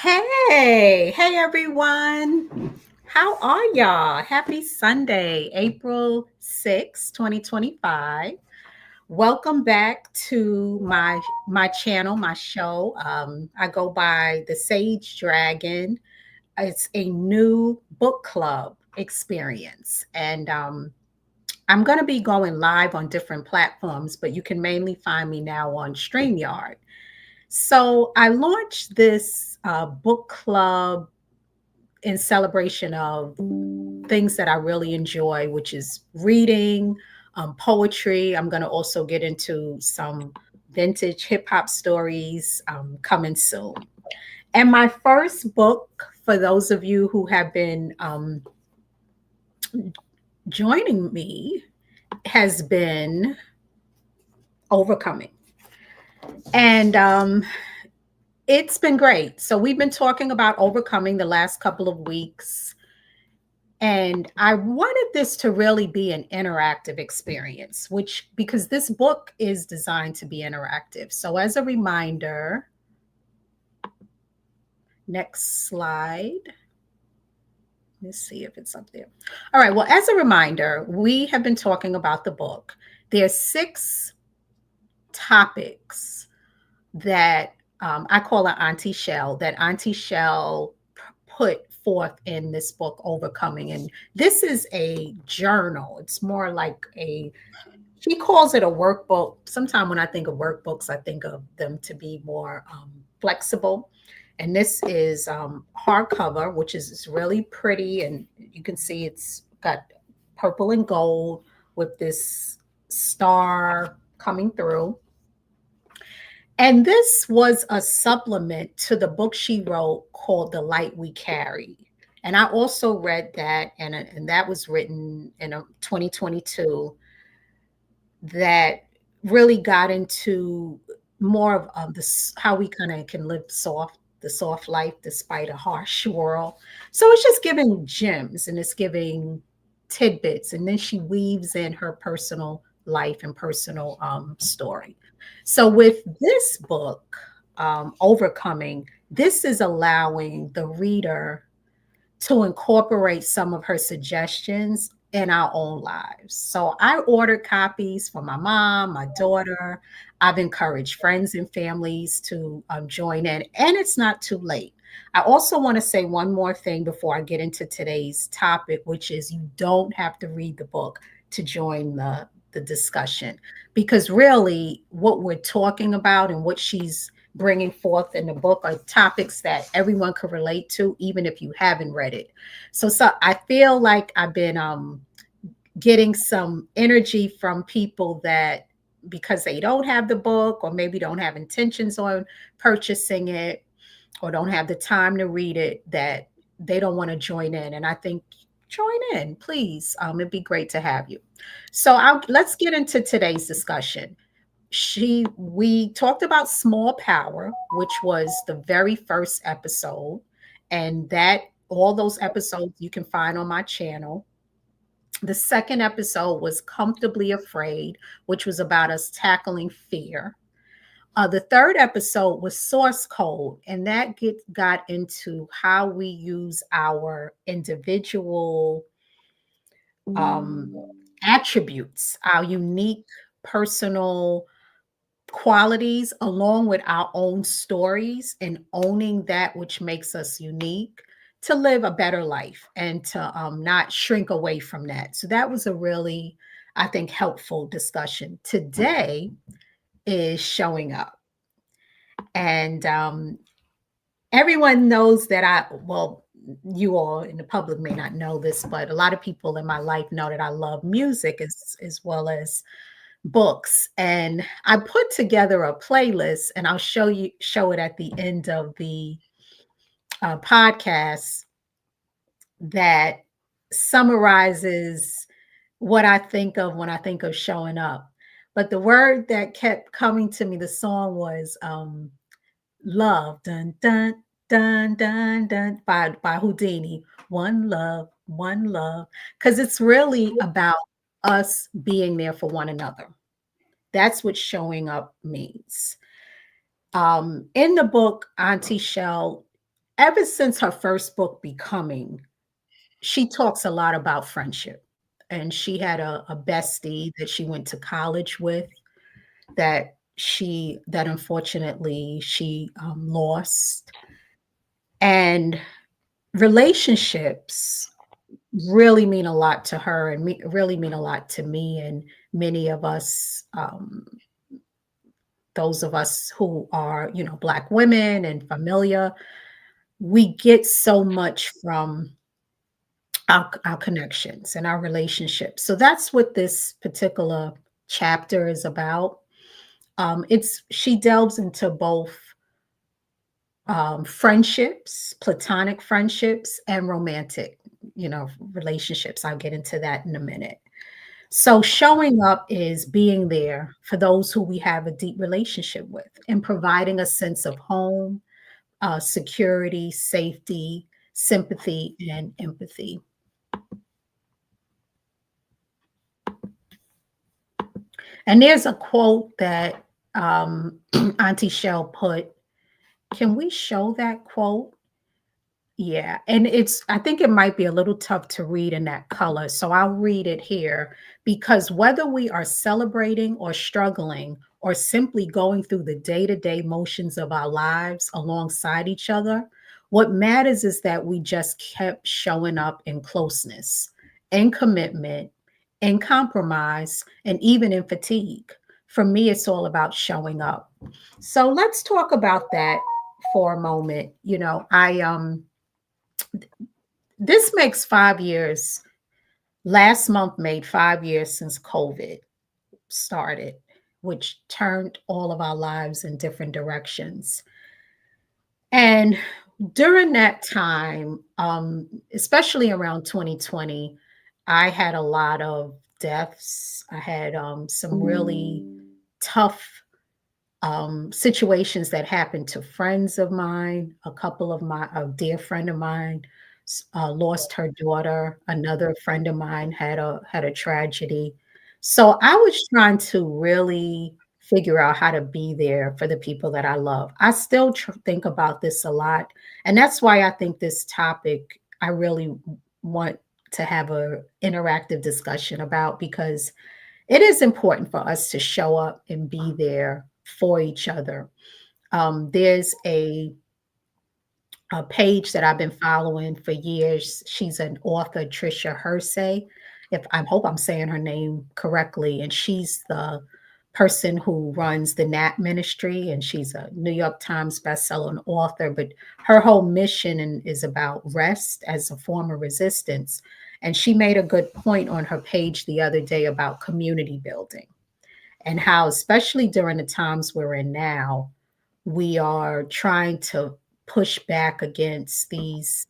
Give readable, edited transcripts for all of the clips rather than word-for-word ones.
Hey everyone. How are y'all? Happy Sunday, April 6th, 2025. Welcome back to my channel, my show. I go by the Sage Dragon. It's a new book club experience. And I'm going to be going live on different platforms, but you can mainly find me now on StreamYard. So I launched this book club in celebration of things that I really enjoy, which is reading, poetry. I'm going to also get into some vintage hip hop stories coming soon. And my first book, for those of you who have been joining me, has been Overcoming. And it's been great. So we've been talking about overcoming the last couple of weeks. And I wanted this to really be an interactive experience, which because this book is designed to be interactive. So as a reminder, next slide. Let's see if it's up there. All right. Well, as a reminder, we have been talking about the book. There's 6 topics that I call it Auntie Shell, that Auntie Shell put forth in this book, Overcoming. And this is a journal. It's more like she calls it a workbook. Sometimes when I think of workbooks, I think of them to be more flexible. And this is hardcover, which is really pretty. And you can see it's got purple and gold with this star coming through. And this was a supplement to the book she wrote called The Light We Carry. And I also read that, and that was written in 2022, that really got into more of this, how we kind of can live the soft life despite a harsh world. So it's just giving gems and it's giving tidbits. And then she weaves in her personal life and personal story. So with this book, Overcoming, this is allowing the reader to incorporate some of her suggestions in our own lives. So I ordered copies for my mom, my daughter. I've encouraged friends and families to join in, and it's not too late. I also want to say one more thing before I get into today's topic, which is you don't have to read the book to join the discussion, because really what we're talking about and what she's bringing forth in the book are topics that everyone could relate to, even if you haven't read it. So I feel like I've been getting some energy from people that because they don't have the book or maybe don't have intentions on purchasing it or don't have the time to read it, that they don't want to join in. And I think join in, please. It'd be great to have you. So let's get into today's discussion. We talked about small power, which was the very first episode, and that all those episodes you can find on my channel. The second episode was Comfortably Afraid, which was about us tackling fear. The third episode was Source Code, and that got into how we use our individual attributes, our unique personal qualities, along with our own stories, and owning that which makes us unique to live a better life and to not shrink away from that. So that was a really, I think, helpful discussion. Today is showing up. And everyone knows that you all in the public may not know this, but a lot of people in my life know that I love music as well as books. And I put together a playlist, and I'll show it at the end of the podcast, that summarizes what I think of when I think of showing up. But the word that kept coming to me, the song was love, dun dun dun dun dun, by Houdini. One love, because it's really about us being there for one another. That's what showing up means. In the book, Auntie Shell ever since her first book, Becoming, she talks a lot about friendship. And she had a bestie that she went to college with that unfortunately she lost. And relationships really mean a lot to her and really mean a lot to me and many of us, those of us who are, Black women and familiar. We get so much from our connections and our relationships. So that's what this particular chapter is about. It's She delves into both friendships, platonic friendships, and romantic, relationships. I'll get into that in a minute. So, showing up is being there for those who we have a deep relationship with and providing a sense of home, security, safety, sympathy, and empathy. And there's a quote that Auntie Shell put. Can we show that quote? Yeah, and I think it might be a little tough to read in that color, so I'll read it here. Because whether we are celebrating or struggling or simply going through the day-to-day motions of our lives alongside each other, what matters is that we just kept showing up in closeness, in commitment, in compromise, and even in fatigue. For me, it's all about showing up. So let's talk about that for a moment. I this makes 5 years. Last month made 5 years since COVID started, which turned all of our lives in different directions. And during that time, especially around 2020, I had a lot of deaths. I had some really tough situations that happened to friends of mine. A dear friend of mine lost her daughter. Another friend of mine had a tragedy. So I was trying to really figure out how to be there for the people that I love. I still think about this a lot, and that's why I think this topic I really want to have a interactive discussion about, because it is important for us to show up and be there for each other. There's a page that I've been following for years. She's an author, Trisha Hersey. If I hope I'm saying her name correctly, and she's the person who runs the Nat Ministry, and she's a New York Times bestselling author. But her whole mission is about rest as a form of resistance. And she made a good point on her page the other day about community building and how, especially during the times we're in now, we are trying to push back against these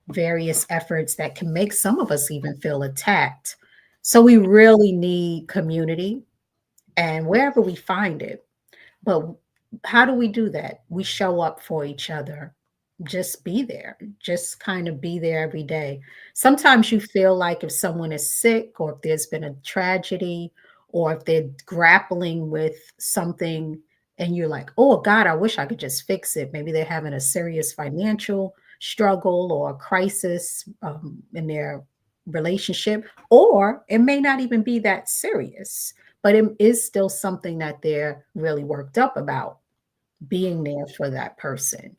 various efforts that can make some of us even feel attacked. So we really need community and wherever we find it. But how do we do that? We show up for each other. Just be there. Just kind of be there every day. Sometimes you feel like if someone is sick or if there's been a tragedy or if they're grappling with something and you're like, oh God, I wish I could just fix it. Maybe they're having a serious financial struggle or a crisis in their relationship, or it may not even be that serious, but it is still something that they're really worked up about. Being there for that person,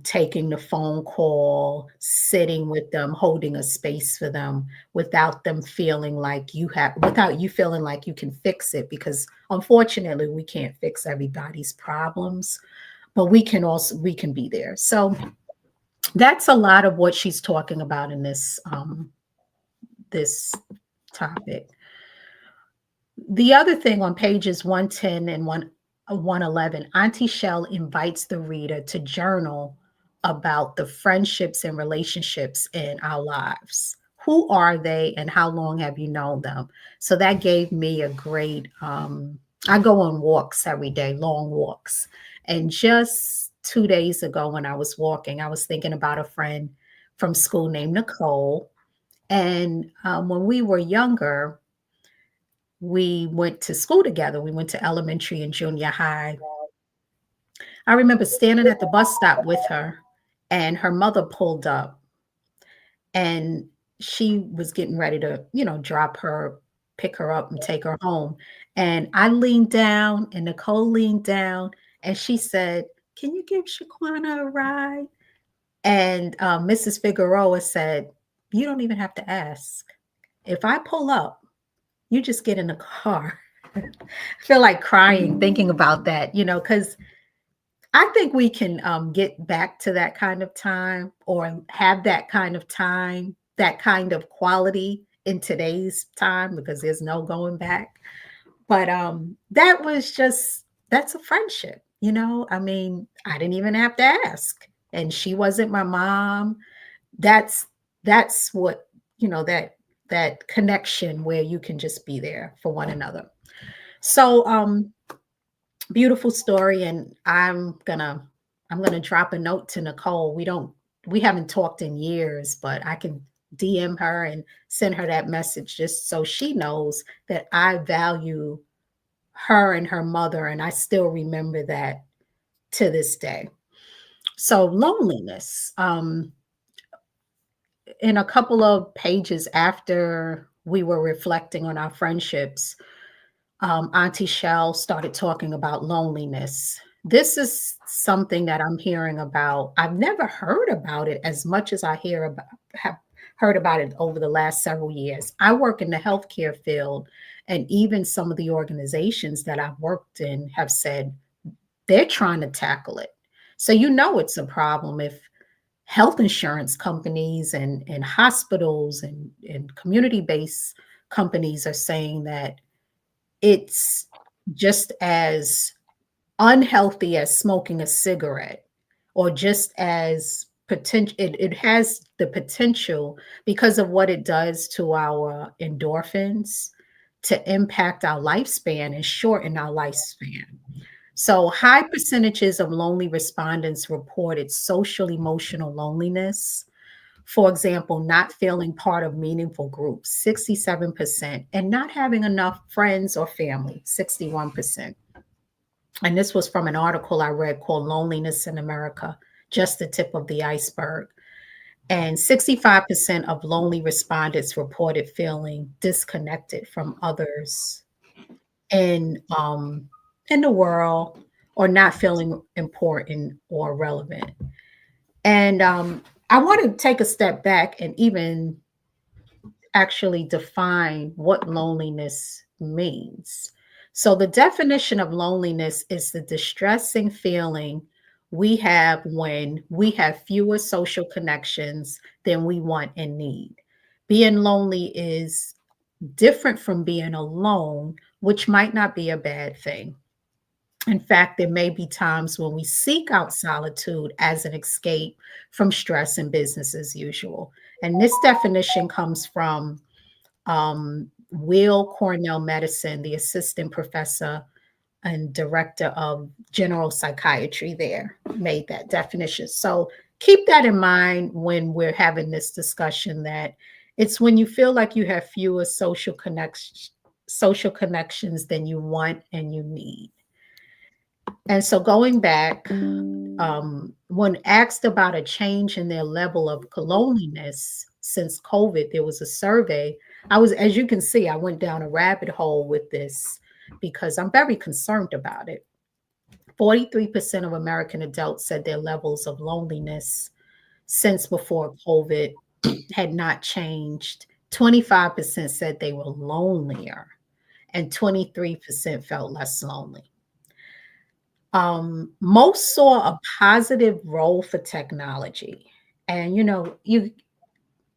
taking the phone call, sitting with them, holding a space for them without them feeling like without you feeling like you can fix it, because unfortunately we can't fix everybody's problems, but we can be there. So that's a lot of what she's talking about in this topic. The other thing on pages 110 and 111, Auntie Shell invites the reader to journal about the friendships and relationships in our lives. Who are they and how long have you known them? So that gave me a great, I go on walks every day, long walks. And just 2 days ago when I was walking, I was thinking about a friend from school named Nicole. And when we were younger, we went to school together. We went to elementary and junior high. I remember standing at the bus stop with her, and her mother pulled up, and she was getting ready to, drop her, pick her up and take her home. And I leaned down and Nicole leaned down and she said, "Can you give Shaquana a ride?" And Mrs. Figueroa said, "You don't even have to ask. If I pull up, you just get in the car." I feel like crying thinking about that, because I think we can get back to that kind of time or have that kind of time, that kind of quality in today's time because there's no going back. But that was just that's a friendship, I mean, I didn't even have to ask. And she wasn't my mom. That's that's what, that connection where you can just be there for one another. So beautiful story, and I'm gonna drop a note to Nicole. We haven't talked in years, but I can DM her and send her that message just so she knows that I value her and her mother, and I still remember that to this day. So loneliness. In a couple of pages after we were reflecting on our friendships, Auntie Shell started talking about loneliness. This is something that I'm hearing about. I've never heard about it as much as have heard about it over the last several years. I work in the healthcare field, and even some of the organizations that I've worked in have said they're trying to tackle it. So it's a problem if health insurance companies and hospitals and community-based companies are saying that it's just as unhealthy as smoking a cigarette or just as it has the potential because of what it does to our endorphins to impact our lifespan and shorten our lifespan. So high percentages of lonely respondents reported social emotional loneliness. For example, not feeling part of meaningful groups, 67%, and not having enough friends or family, 61%. And this was from an article I read called Loneliness in America, Just the Tip of the Iceberg. And 65% of lonely respondents reported feeling disconnected from others in, in the world or not feeling important or relevant. And I want to take a step back and even actually define what loneliness means. So, the definition of loneliness is the distressing feeling we have when we have fewer social connections than we want and need. Being lonely is different from being alone, which might not be a bad thing. In fact, there may be times when we seek out solitude as an escape from stress and business as usual. And this definition comes from Will Cornell Medicine, the assistant professor and director of general psychiatry there, made that definition. So keep that in mind when we're having this discussion that it's when you feel like you have fewer social connections than you want and you need. And so going back, when asked about a change in their level of loneliness since COVID, there was a survey. As you can see, I went down a rabbit hole with this because I'm very concerned about it. 43% of American adults said their levels of loneliness since before COVID had not changed. 25% said they were lonelier, and 23% felt less lonely. Most saw a positive role for technology. And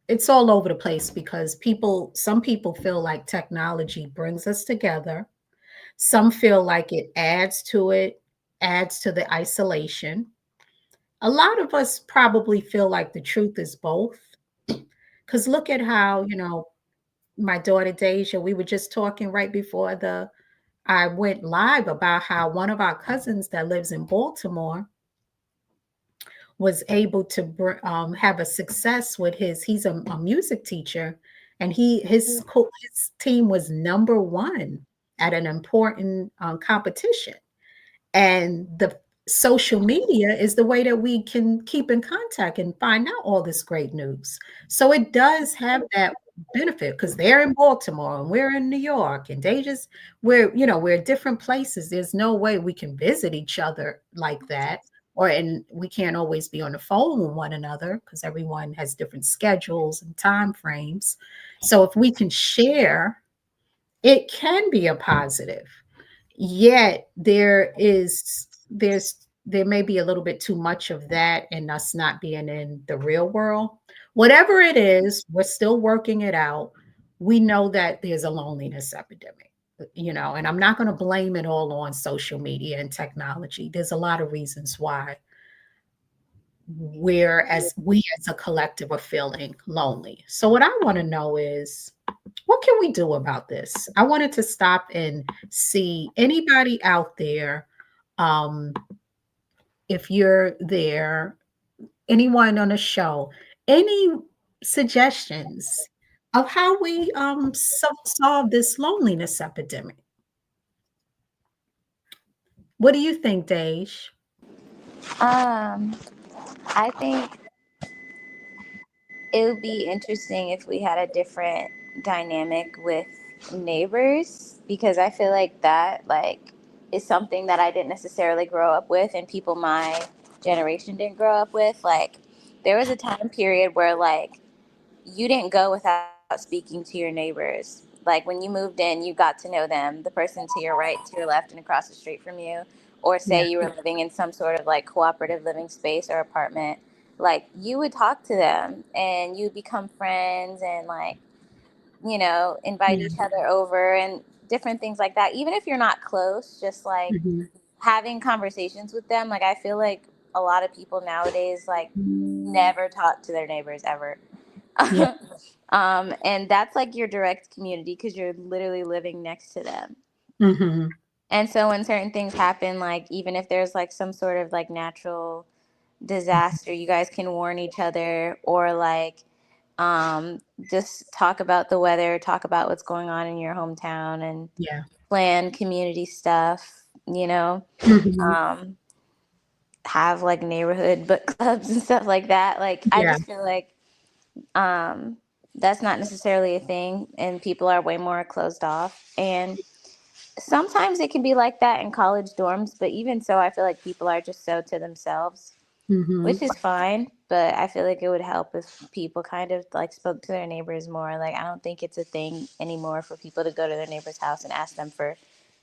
it's all over the place because some people feel like technology brings us together. Some feel like it adds to the isolation. A lot of us probably feel like the truth is both. Because look at how, my daughter Deja, we were just talking right before the I went live about how one of our cousins that lives in Baltimore was able to have a success with he's a music teacher, and his team was number one at an important competition. And the social media is the way that we can keep in contact and find out all this great news. So it does have that benefit because they're in Baltimore and we're in New York and they just we're different places. There's no way we can visit each other like that. And we can't always be on the phone with one another because everyone has different schedules and time frames. So if we can share, it can be a positive. Yet there may be a little bit too much of that and us not being in the real world. Whatever it is, we're still working it out. We know that there's a loneliness epidemic, and I'm not going to blame it all on social media and technology. There's a lot of reasons why we as a collective are feeling lonely. So what I want to know is, what can we do about this? I wanted to stop and see anybody out there. Um, if you're there, anyone on the show, any suggestions of how we solve this loneliness epidemic? What do you think, Dej? Um, I think it would be interesting if we had a different dynamic with neighbors, because I feel like that is something that I didn't necessarily grow up with, and people my generation didn't grow up with. Like, there was a time period where you didn't go without speaking to your neighbors. Like, when you moved in, you got to know them, the person to your right, to your left, and across the street from you. Or Yeah, say you were living in some sort of like cooperative living space or apartment, like you would talk to them and you would become friends and invite yeah, each other over and different things like that. Even if you're not close, just like mhm, having conversations with them. Like, I feel like a lot of people nowadays never talk to their neighbors ever. yeah, And that's like your direct community because you're literally living next to them. mhm, And so when certain things happen, like even if there's like some sort of like natural disaster, you guys can warn each other, or um, just talk about the weather, talk about what's going on in your hometown, and yeah, plan community stuff, mhm, um, have like neighborhood book clubs and stuff like that. Like, I yeah, just feel like um, that's not necessarily a thing, and people are way more closed off. And sometimes it can be like that in college dorms, but even so, I feel like people are just so to themselves, mhm, which is fine. But I feel like it would help if people kind of like spoke to their neighbors more. Like, I don't think it's a thing anymore for people to go to their neighbor's house and ask them for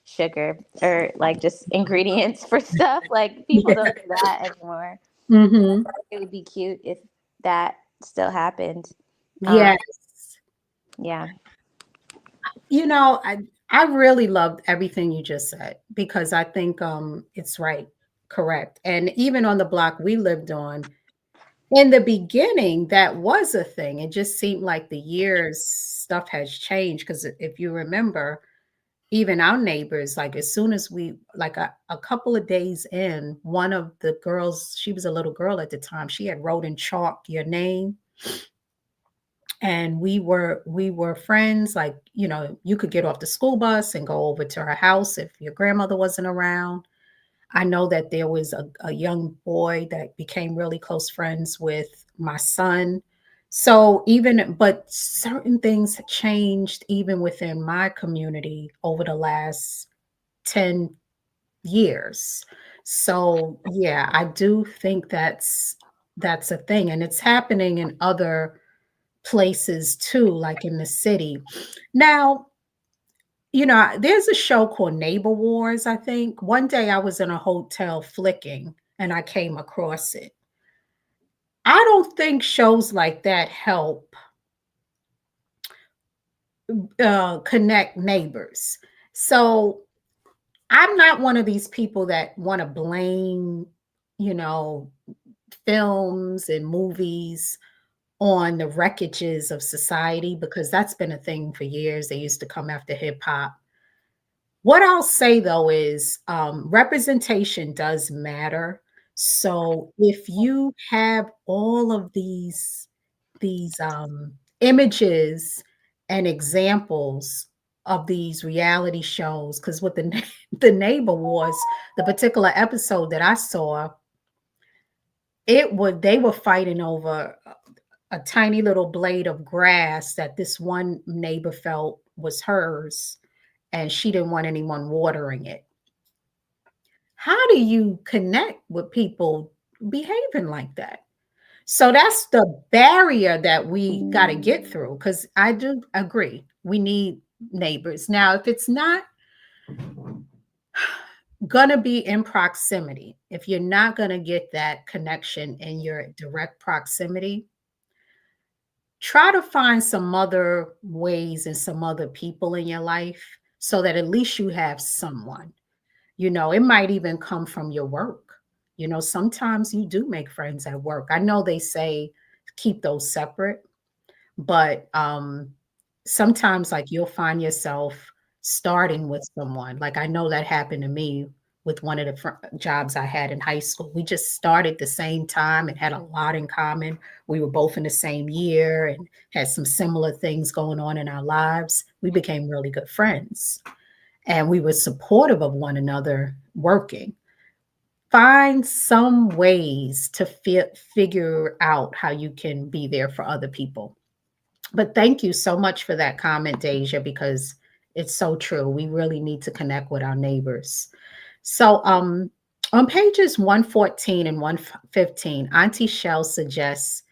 sugar or like just ingredients for stuff. Like, people yeah, don't do that anymore. And I mhm, feel like it would be cute if that still happened. Um, yes. yeah. I really loved everything you just said because I think it's right, correct. And even on the block we lived on, in the beginning, that was a thing. It just seemed like the years stuff has changed because if you remember, even our neighbors, like as soon as we like a couple of days in, one of the girls, she was a little girl at the time, she had wrote in chalk your name, and we were friends. Like, you could get off the school bus and go over to her house if your grandmother wasn't around. I know that there was a young boy that became really close friends with my son. So but certain things changed even within my community over the last 10 years. So yeah, I do think that's a thing, and it's happening in other places too, like in the city. Now, there's a show called Neighbor Wars, I think. One day I was in a hotel flicking and I came across it. I don't think shows like that help connect neighbors. So I'm not one of these people that want to blame, you know, films and movies on the wreckages of society because that's been a thing for years. They used to come after hip hop. What I'll say though is representation does matter. So if you have all of these images and examples, of these reality shows, because with the the neighbor wars, the particular episode that I saw, it would they were fighting over a tiny little blade of grass that this one neighbor felt was hers, and she didn't want anyone watering it. How do you connect with people behaving like that? So that's the barrier that we got to get through, because I do agree we need neighbors. Now, if it's not going to be in proximity, if you're not going to get that connection in your direct proximity, try to find some other ways and some other people in your life so that at least you have someone. It might even come from your work. Sometimes you do make friends at work. I know they say keep those separate, but sometimes like you'll find yourself starting with someone. Like I know that happened to me with one of the jobs I had in high school. We just started the same time and had a lot in common. We were both in the same year and had some similar things going on in our lives. We became really good friends and we were supportive of one another working. Find some ways to figure out how you can be there for other people. But thank you so much for that comment, Deja, because it's so true. We really need to connect with our neighbors. So on pages 114 and 115, Auntie Shell suggests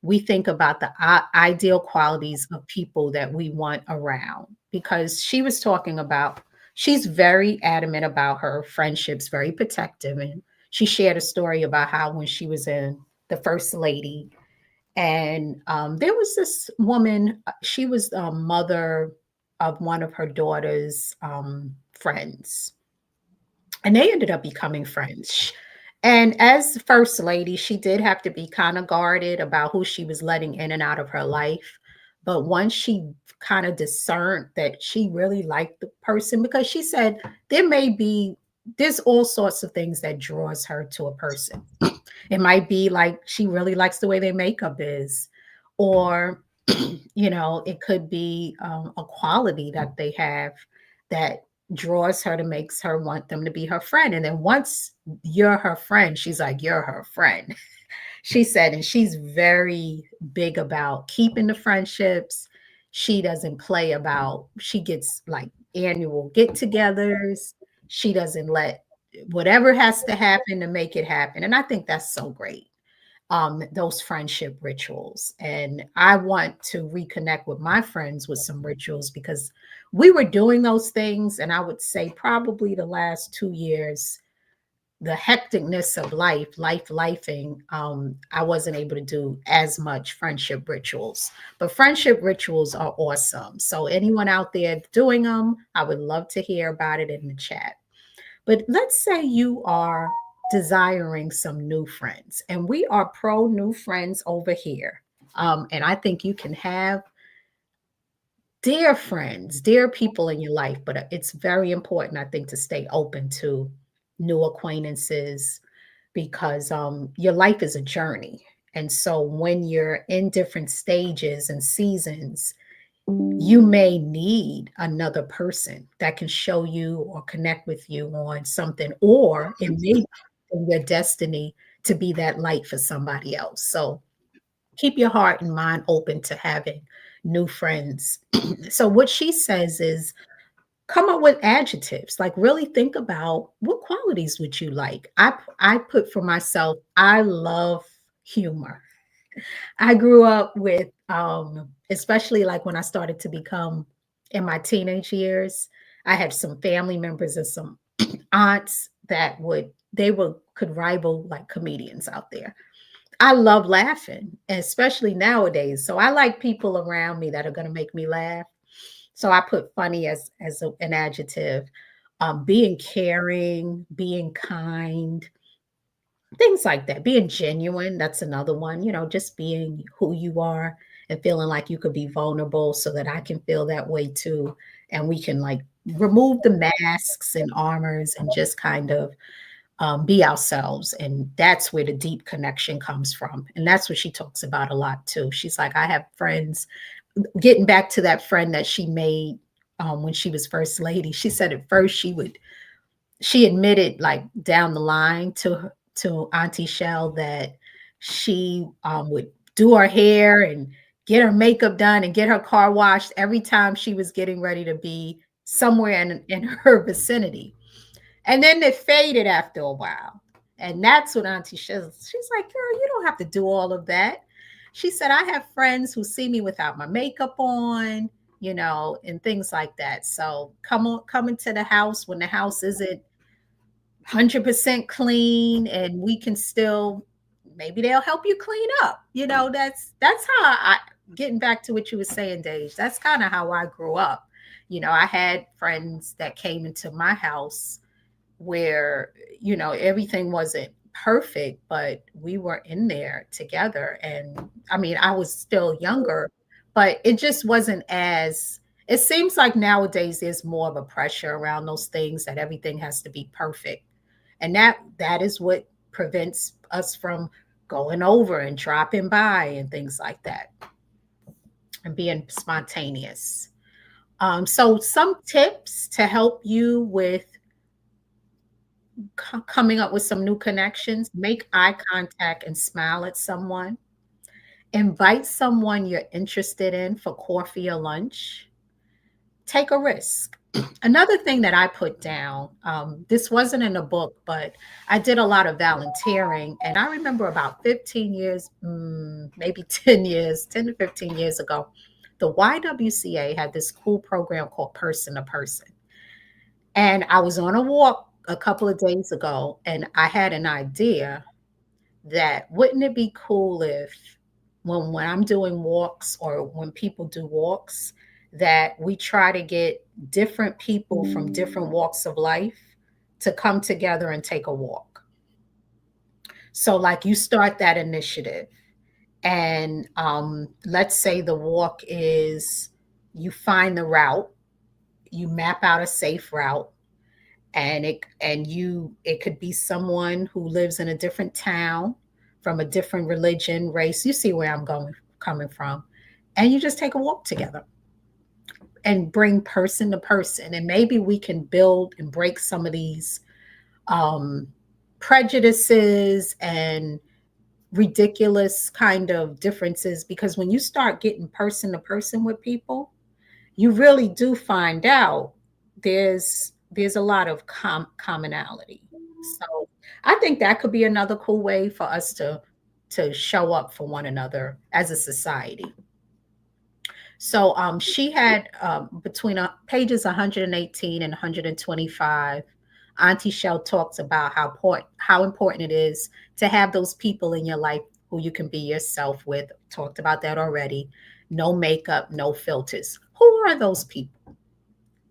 we think about the ideal qualities of people that we want around, because she was talking about, she's very adamant about her friendships, very protective. And she shared a story about how when she was in the first lady, and there was this woman, she was the mother of one of her daughter's friends, and they ended up becoming friends. And as first lady, she did have to be kind of guarded about who she was letting in and out of her life. But once she kind of discerned that she really liked the person, because she said there's all sorts of things that draws her to a person. It might be like she really likes the way their makeup is, or it could be a quality that they have that draws her to makes her want them to be her friend. And then once you're her friend, she's like, you're her friend. She said, and she's very big about keeping the friendships. She doesn't play about, she gets like annual get togethers. She doesn't let whatever has to happen to make it happen. And I think that's so great. Those friendship rituals. And I want to reconnect with my friends with some rituals, because we were doing those things. And I would say probably the last 2 years, the hecticness of lifing, I wasn't able to do as much friendship rituals. But friendship rituals are awesome. So anyone out there doing them, I would love to hear about it in the chat. But let's say you are desiring some new friends, and we are pro new friends over here. And I think you can have dear friends, dear people in your life, but it's very important, I think, to stay open to new acquaintances, because your life is a journey. And so when you're in different stages and seasons, you may need another person that can show you or connect with you on something, or it may be in your destiny to be that light for somebody else. So keep your heart and mind open to having new friends. So what she says is come up with adjectives, like really think about what qualities would you like. I put for myself, I love humor. I grew up with, especially like when I started to become in my teenage years, I had some family members and some aunts that could rival like comedians out there. I love laughing, especially nowadays. So I like people around me that are going to make me laugh. So I put funny as an adjective. Being caring, being kind, things like that. Being genuine, that's another one, just being who you are and feeling like you could be vulnerable so that I can feel that way too. And we can like remove the masks and armors and just kind of be ourselves. And that's where the deep connection comes from. And that's what she talks about a lot too. She's like, I have friends, getting back to that friend that she made when she was first lady. She said at first she admitted like down the line to Auntie Shell that she would do her hair and get her makeup done and get her car washed every time she was getting ready to be somewhere in her vicinity. And then it faded after a while. And that's when Auntie Shiz, she's like, girl, you don't have to do all of that. She said, I have friends who see me without my makeup on, and things like that. So come into the house when the house isn't 100% clean and we can still, maybe they'll help you clean up. That's how getting back to what you were saying, Dave, that's kind of how I grew up. I had friends that came into my house where everything wasn't perfect, but we were in there together. And I mean, I was still younger, but it just wasn't as, it seems like nowadays there's more of a pressure around those things, that everything has to be perfect. And that is what prevents us from going over and dropping by and things like that, and being spontaneous. So some tips to help you with coming up with some new connections: make eye contact and smile at someone. Invite someone you're interested in for coffee or lunch. Take a risk. Another thing that I put down, this wasn't in a book, but I did a lot of volunteering. And I remember about 15 years, maybe 10 years, 10 to 15 years ago, the YWCA had this cool program called Person to Person. And I was on a walk a couple of days ago, and I had an idea that wouldn't it be cool if when I'm doing walks, or when people do walks, that we try to get different people from different walks of life to come together and take a walk. So like you start that initiative, and let's say the walk is, you find the route, you map out a safe route, and it could be someone who lives in a different town, from a different religion, race. You see where I'm going coming from. And you just take a walk together and bring person to person, and maybe we can build and break some of these um, prejudices and ridiculous kind of differences, because when you start getting person to person with people, you really do find out there's a lot of commonality. So I think that could be another cool way for us to show up for one another as a society. So she had between pages 118 and 125, Auntie Shell talks about how important it is to have those people in your life who you can be yourself with. Talked about that already. No makeup, no filters. Who are those people?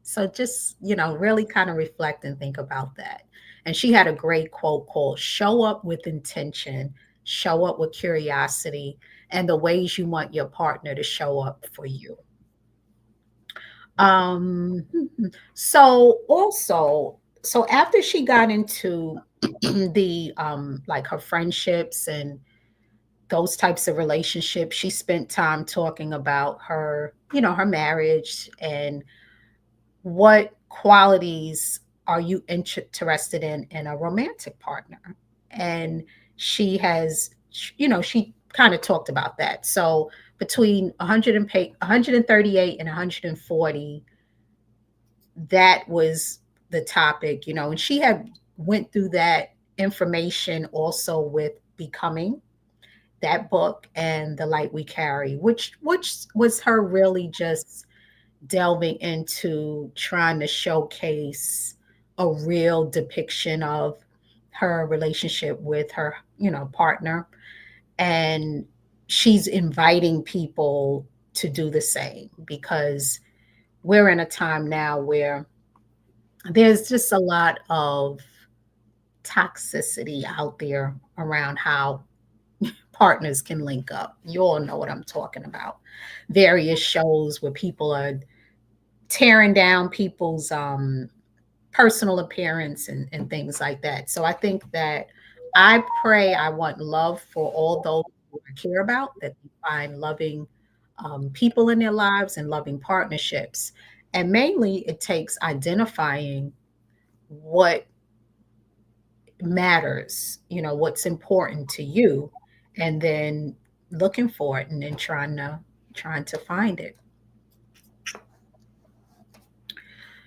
So just, really kind of reflect and think about that. And she had a great quote called "Show up with intention, show up with curiosity, and the ways you want your partner to show up for you." Um, so also, so after she got into the like her friendships and those types of relationships, she spent time talking about her, her marriage, and what qualities are you interested in a romantic partner. And she has, she kind of talked about that. So between 138 and 140, that was the topic, and she had went through that information also with Becoming, that book, and The Light We Carry, which was her really just delving into trying to showcase a real depiction of her relationship with her, partner. And she's inviting people to do the same, because we're in a time now where there's just a lot of toxicity out there around how partners can link up. You all know what I'm talking about. Various shows where people are tearing down people's personal appearance and things like that. So I think that I want love for all those who I care about, that they find loving people in their lives and loving partnerships. And mainly it takes identifying what matters, what's important to you, and then looking for it and then trying to find it.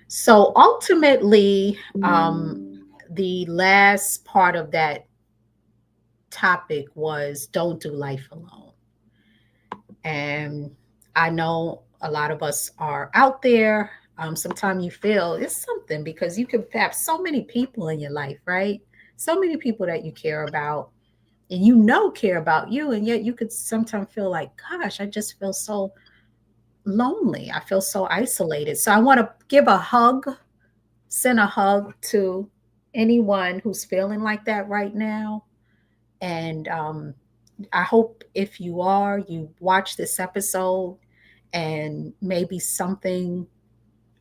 So ultimately, the last part of that topic was don't do life alone. And I know a lot of us are out there. Sometimes you feel it's something because you could have so many people in your life, right? So many people that you care about and care about you. And yet you could sometimes feel like, gosh, I just feel so lonely. I feel so isolated. So I want to give a hug, send a hug to anyone who's feeling like that right now. And I hope if you watch this episode and maybe something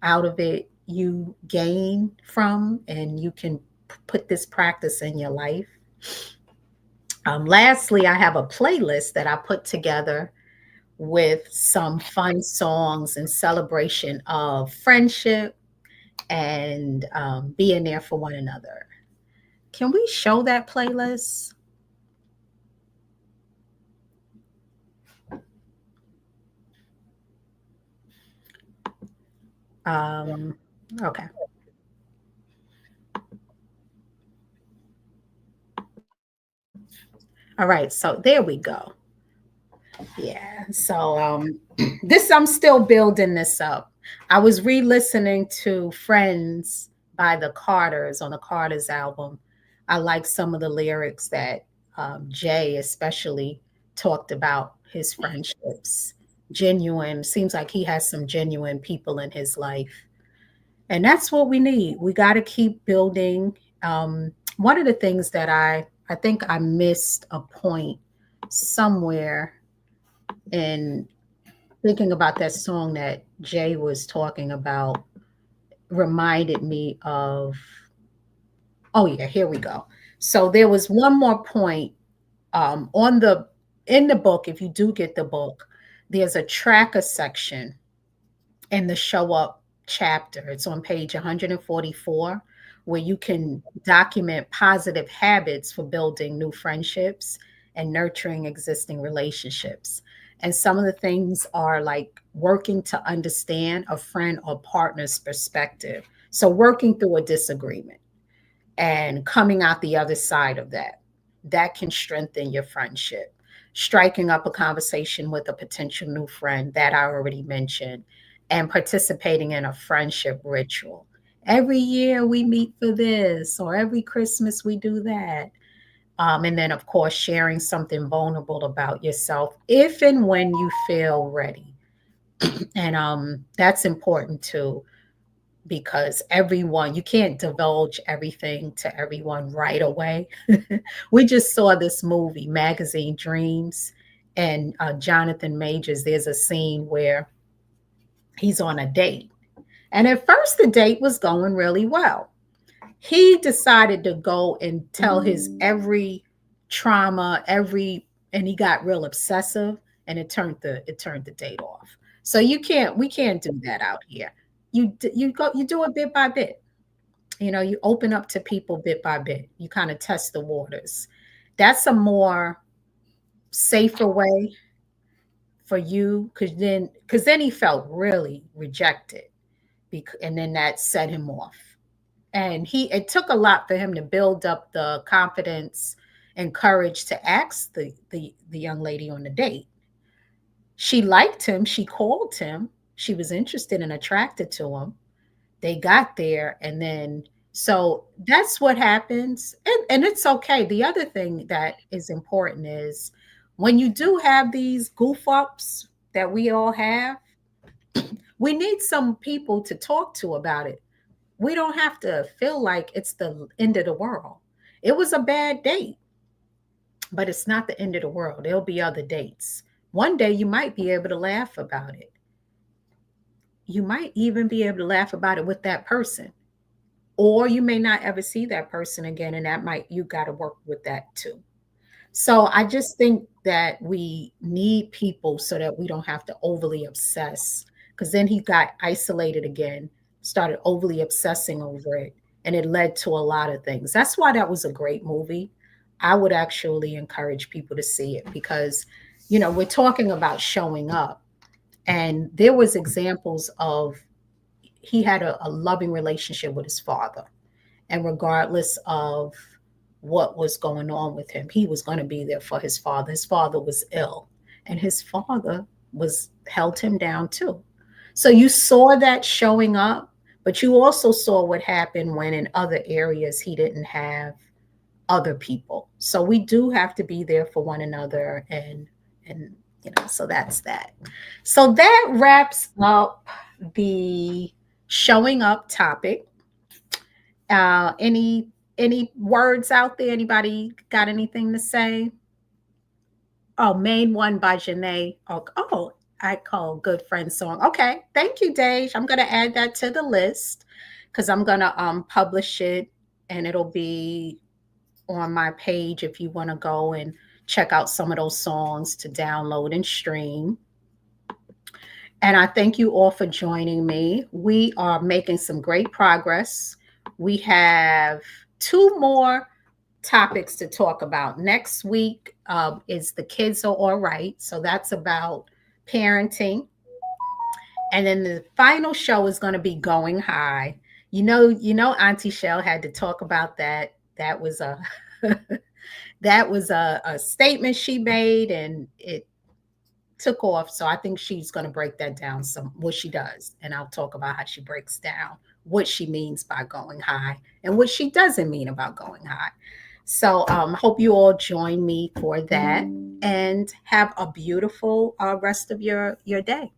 out of it you gain from and you can put this practice in your life. Lastly, I have a playlist that I put together with some fun songs in celebration of friendship and being there for one another. Can we show that playlist? Um, okay. All right. So there we go. Yeah. So this I'm still building this up. I was re-listening to Friends by the Carters on the Carters album. I like some of the lyrics that Jay especially talked about his friendships. Genuine. Seems like he has some genuine people in his life. And that's what we need. We got to keep building. One of the things that I think I missed a point somewhere in thinking about that song that Jay was talking about reminded me of, oh yeah, here we go. So there was one more point on the in the book. If you do get the book, there's a tracker section in the show up chapter. It's on page 144, where you can document positive habits for building new friendships and nurturing existing relationships. And some of the things are like working to understand a friend or partner's perspective. So, working through a disagreement and coming out the other side of that can strengthen your friendship. Striking up a conversation with a potential new friend that I already mentioned, and participating in a friendship ritual. Every year we meet for this, or every Christmas we do that. And then, of course, sharing something vulnerable about yourself if and when you feel ready. And that's important too, because everyone, you can't divulge everything to everyone right away. We just saw this movie, Magazine Dreams, and Jonathan Majors. There's a scene where he's on a date. And at first, the date was going really well. He decided to go and tell his every trauma, and he got real obsessive, and it turned the date off. So we can't do that out here. You do it bit by bit. You open up to people bit by bit. You kind of test the waters. That's a more safer way for you, because then he felt really rejected, and then that set him off. And it took a lot for him to build up the confidence and courage to ask the young lady on the date. She liked him, she called him, she was interested and attracted to him. They got there, and then so that's what happens. And it's okay. The other thing that is important is when you do have these goof ups that we all have, we need some people to talk to about it. We don't have to feel like it's the end of the world. It was a bad date, but it's not the end of the world. There'll be other dates. One day you might be able to laugh about it. You might even be able to laugh about it with that person. Or you may not ever see that person again, and you got to work with that too. So I just think that we need people so that we don't have to overly obsess because then he got isolated again, started overly obsessing over it, and it led to a lot of things. That's why that was a great movie. I would actually encourage people to see it because, we're talking about showing up, and there was examples of he had a loving relationship with his father, and regardless of what was going on with him, he was going to be there for his father. His father was ill, and his father was held him down too. So you saw that showing up, but you also saw what happened when in other areas he didn't have other people. So we do have to be there for one another, and so that's that. So that wraps up the showing up topic. Any words out there? Anybody got anything to say? Oh, Main One by Janae. Oh, I call Good Friend song. Okay, thank you, Dej. I'm gonna add that to the list because I'm gonna publish it, and it'll be on my page if you want to go and check out some of those songs to download and stream. And I thank you all for joining me. We are making some great progress. We have two more topics to talk about. Next week is The Kids Are All Right. So that's about parenting. And then the final show is going to be Going High. Auntie Shell had to talk about that. That was a that was a statement she made, and it took off. So I think she's going to break that down, some what she does, and I'll talk about how she breaks down what she means by going high and what she doesn't mean about going high. So hope you all join me for that, and have a beautiful rest of your day.